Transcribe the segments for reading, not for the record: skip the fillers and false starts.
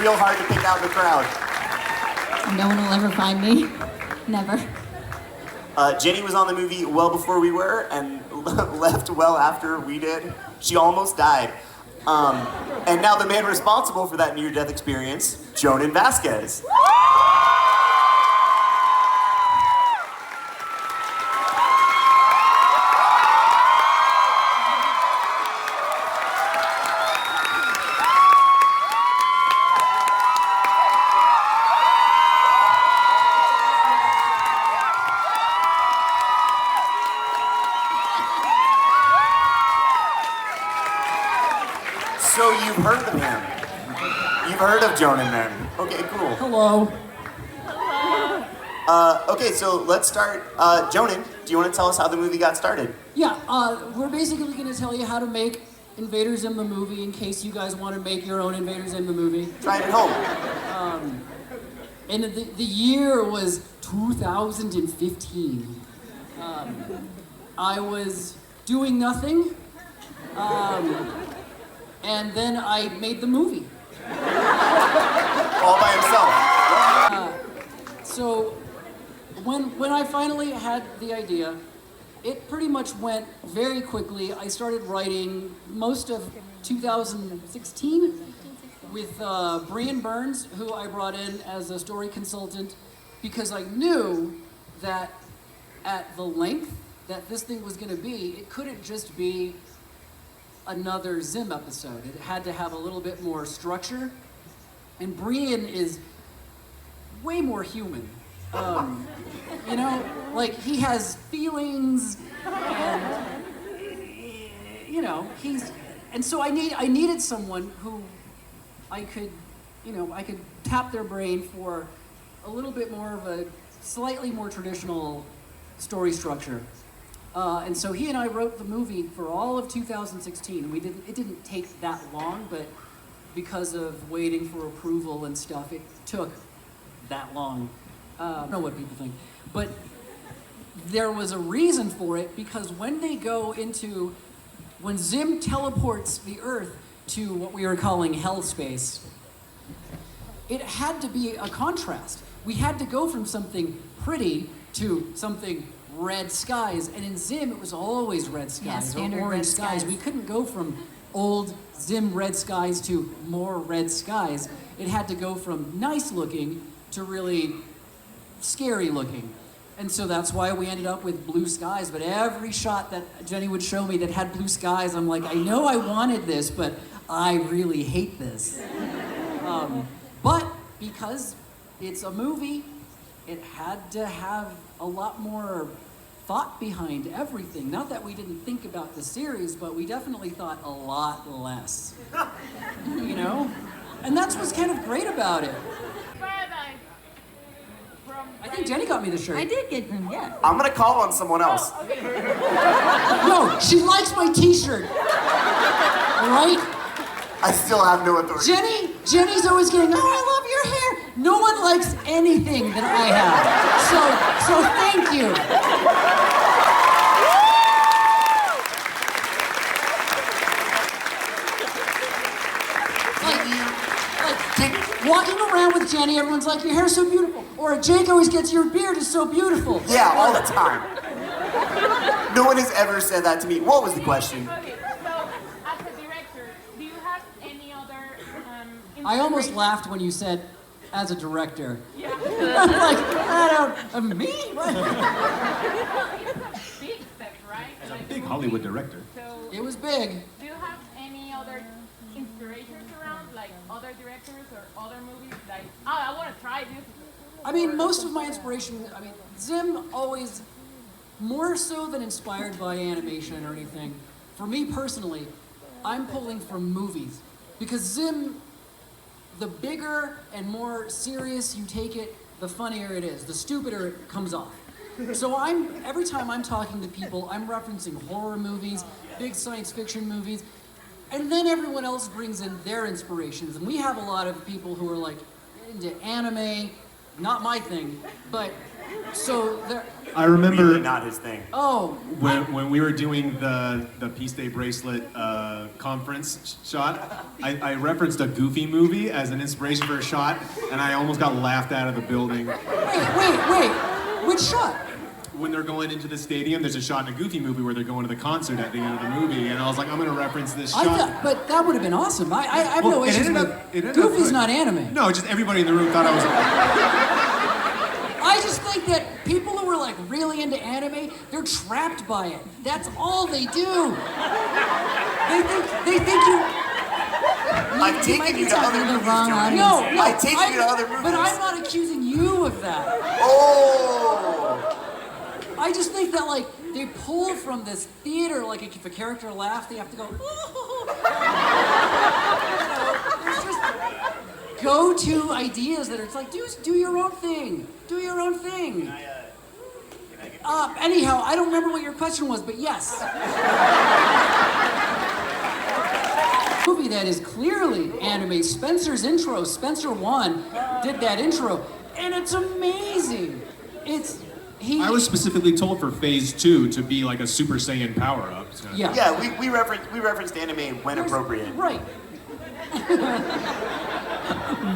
real hard to pick out in the crowd. No one will ever find me. Never. Jenny was on the movie well before we were and left well after we did. She almost died. And now the man responsible for that near-death experience, Jhonen Vasquez. So you've heard of him. You've heard of Jhonen then. Okay, cool. Hello. Okay, so let's start. Jhonen, do you want to tell us how the movie got started? Yeah, we're basically going to tell you how to make Invader Zim the movie in case you guys want to make your own Invader Zim the movie. Try it at home. And the year was 2015. I was doing nothing. And then I made the movie. All by himself. So when I finally had the idea, it pretty much went very quickly. I started writing most of 2016 with Brian Burns, who I brought in as a story consultant, because I knew that at the length that this thing was going to be, it couldn't just be another Zim episode. It had to have a little bit more structure. And Brian is way more human. You know, like he has feelings and, you know, and so I needed someone who I could tap their brain for a little bit more of a slightly more traditional story structure. And so he and I wrote the movie for all of 2016. And it didn't take that long, but because of waiting for approval and stuff, it took that long. I don't know what people think. But there was a reason for it, because when Zim teleports the Earth to what we were calling hell space, it had to be a contrast. We had to go from something pretty to something red skies, and in Zim it was always red skies, or orange red skies. We couldn't go from old Zim red skies to more red skies. It had to go from nice looking to really scary looking. And so that's why we ended up with blue skies. But every shot that Jenny would show me that had blue skies, I'm like, I know I wanted this, but I really hate this. But because it's a movie, it had to have a lot more thought behind everything. Not that we didn't think about the series, but we definitely thought a lot less. You know? And that's what's kind of great about it. I think Jenny got me the shirt. I did get them, yeah. I'm gonna call on someone else. Oh, okay. No, she likes my t-shirt. All right? I still have no authority. Jenny's always getting, oh, I love your hair. No one likes anything that I have. So thank you. Walking around with Jenny, everyone's like, your hair's so beautiful. Or Jake always gets, your beard is so beautiful. Yeah, all the time. No one has ever said that to me. What was the question? Okay, so as a director, do you have any other I almost laughed when you said, as a director. Yeah. I'm like, me? What? Big steps, right? Like Big Hollywood director. So, It was big. do you have any other inspirations around, like other directors or other movies? Like, oh, I want to try this. I mean, most of my inspiration, Zim always, more so than inspired by animation or anything, for me personally, I'm pulling from movies. Because Zim, the bigger and more serious you take it, the funnier it is, the stupider it comes off. So every time I'm talking to people, I'm referencing horror movies, big science fiction movies, and then everyone else brings in their inspirations. And we have a lot of people who are like into anime, not my thing, but so I remember really not his thing. Oh, when we were doing the Peace Day bracelet conference shot, I referenced a Goofy movie as an inspiration for a shot, and I almost got laughed out of the building. wait. Which shot? When they're going into the stadium, there's a shot in a Goofy movie where they're going to the concert at the end of the movie, and I was like, I'm going to reference this shot. But that would have been awesome. I have Well, no it issues ended with up- it ended up Goofy's good. not anime. No, just everybody in the room thought I was. I just think that people who are like really into anime, they're trapped by it. That's all they do. They think you. I've taken you to other talking to the movies, wrong Johnny. audience. No, I take you to other movies. But I'm not accusing you of that. Oh! I just think that like they pull from this theater, like if a character laughs, they have to go. There's just go-to ideas that are it's like, do your own thing. Do your own thing. Anyhow, I don't remember what your question was, but yes. Movie that is clearly anime. Spencer's intro, Spencer 1 did that intro, and it's amazing. I was specifically told for Phase 2 to be like a Super Saiyan power-up. So. Yeah. Yeah, we referenced anime when appropriate. Right.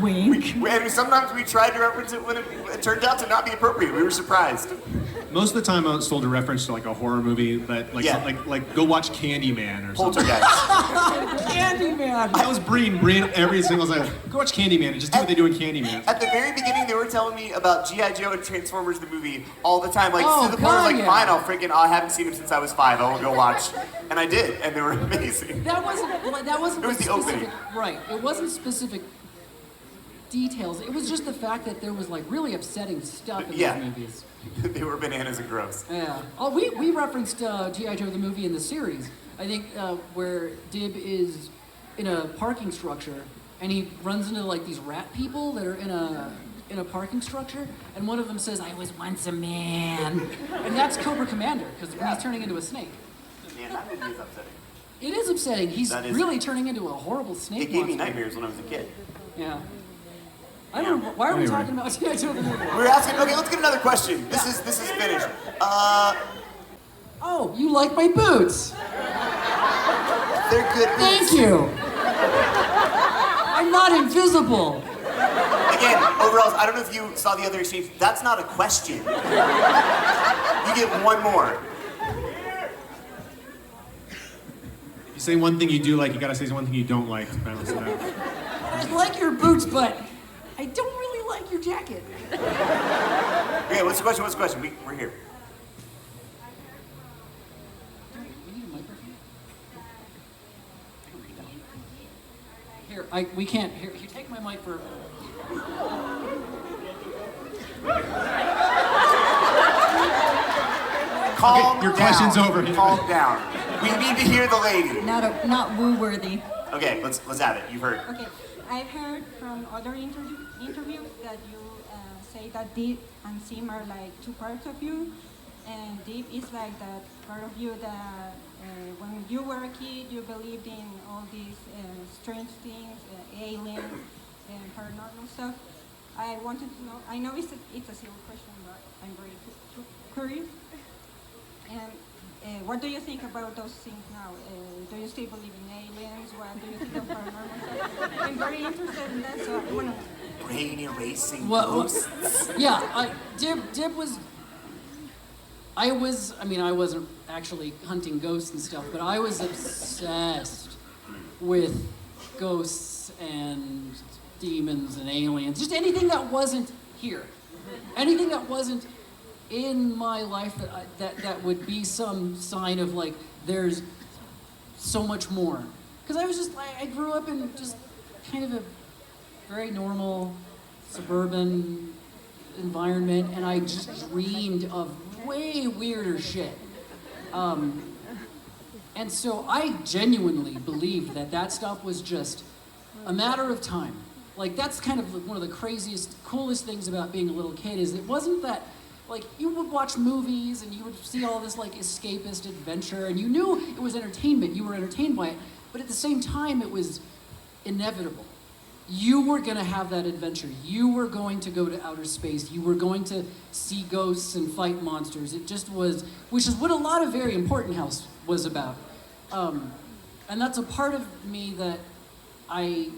Wink. And sometimes we tried to reference it when it turned out to not be appropriate. We were surprised. Most of the time, I was told to reference to like a horror movie that, like, Yeah. like go watch Candyman or something. Poltergeist. Candyman. I was bringing every single time. Go watch Candyman and just do what they do in Candyman. At the very beginning, they were telling me about G.I. Joe and Transformers the movie all the time. Like, Oh, to the point where I was like, God, yeah. fine, I haven't seen them since I was 5. I will go watch. And I did, and they were amazing. That wasn't It was the specific, opening. Right. It wasn't specific details. It was just the fact that there was like really upsetting stuff in Yeah. those movies. They were bananas and gross. Yeah. Oh, we referenced G.I. Joe the movie in the series. I think where Dib is in a parking structure and he runs into like these rat people that are in a parking structure, and one of them says, "I was once a man," and that's Cobra Commander because he's turning into a snake. Man, that movie is upsetting. It is upsetting. He's That is- really turning into a horrible snake. It gave me monster. nightmares when I was a kid. Yeah. I don't know. Why are we Anyway. talking about G.I. Joe the movie? We were asking, okay, let's get another question. This is finished. Oh, you like my boots? They're good boots. Thank you. I'm not invisible. Again, overall, I don't know if you saw the other exchange. That's not a question. You get one more. If you say one thing you do like, you gotta say one thing you don't like to balance it out. I like your boots, but I don't really like your jacket. Okay, what's the question? We're here. We need a microphone. Here, we can't. Here, you take my mic for. Calm your down. question's over. Calm down. We need to hear the lady. Not woo-worthy. Okay, let's have it. You've heard. Okay, I've heard from other interviews that you say that Deep and Sim are like two parts of you, and Deep is like that part of you that when you were a kid you believed in all these strange things, aliens, and paranormal stuff. I wanted to know. I know it's a silly question, but I'm very curious. And what do you think about those things now? Do you still believe in aliens? What do you think of paranormal stuff? I'm very interested in that, so I want to... Brain erasing What? ghosts. Yeah, Dib was. I wasn't actually hunting ghosts and stuff, but I was obsessed with ghosts and demons and aliens. Just anything that wasn't here. Anything that wasn't in my life that would be some sign of like there's so much more. Because I was just I grew up in just kind of a very normal suburban environment, and I just dreamed of way weirder shit. And so I genuinely believed that stuff was just a matter of time. Like that's kind of one of the craziest, coolest things about being a little kid is it wasn't that like you would watch movies and you would see all this like escapist adventure and you knew it was entertainment, you were entertained by it, but at the same time it was inevitable. you were going to have that adventure. You were going to go to outer space. You were going to see ghosts and fight monsters. It just was, which is what a lot of Very Important House was about. And that's a part of me that I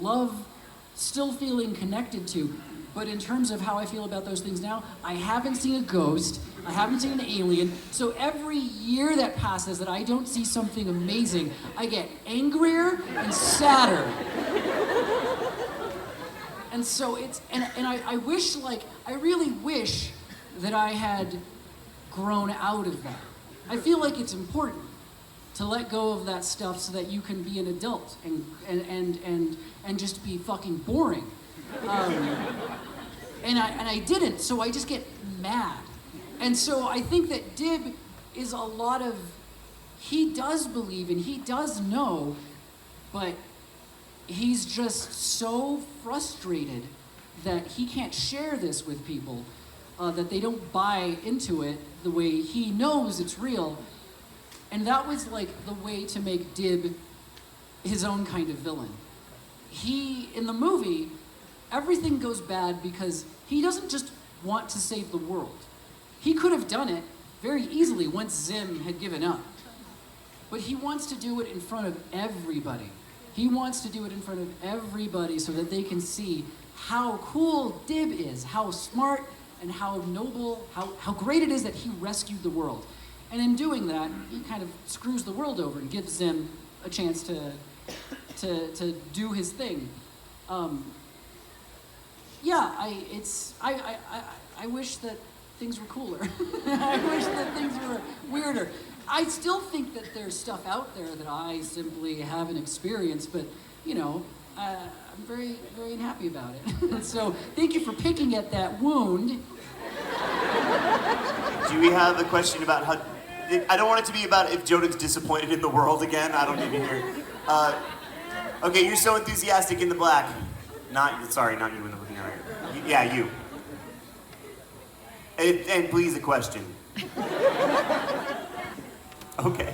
love still feeling connected to. But in terms of how I feel about those things now, I haven't seen a ghost, I haven't seen an alien, so every year that passes that I don't see something amazing, I get angrier and sadder. And so it's, and I wish, like, I really wish that I had grown out of that. I feel like it's important to let go of that stuff so that you can be an adult and just be fucking boring. And I didn't, so I just get mad. And so I think that Dib is a lot of, he does believe and he does know, but he's just so frustrated that he can't share this with people, that they don't buy into it the way he knows it's real. And that was like the way to make Dib his own kind of villain. He, in the movie, everything goes bad because he doesn't just want to save the world. He could have done it very easily once Zim had given up. But he wants to do it in front of everybody. He wants to do it in front of everybody so that they can see how cool Dib is, how smart and how noble, how great it is that he rescued the world. And in doing that, he kind of screws the world over and gives Zim a chance to do his thing. Yeah, I wish that things were cooler. I wish that things were weirder. I still think that there's stuff out there that I simply haven't experienced, but, you know, I'm very, very unhappy about it. So thank you for picking at that wound. Do we have a question about how... I don't want it to be about if Jhonen's disappointed in the world again. I don't even hear. Okay, you're so enthusiastic in the black. Sorry, not you in the blue. Yeah, you. And please, a question. Okay.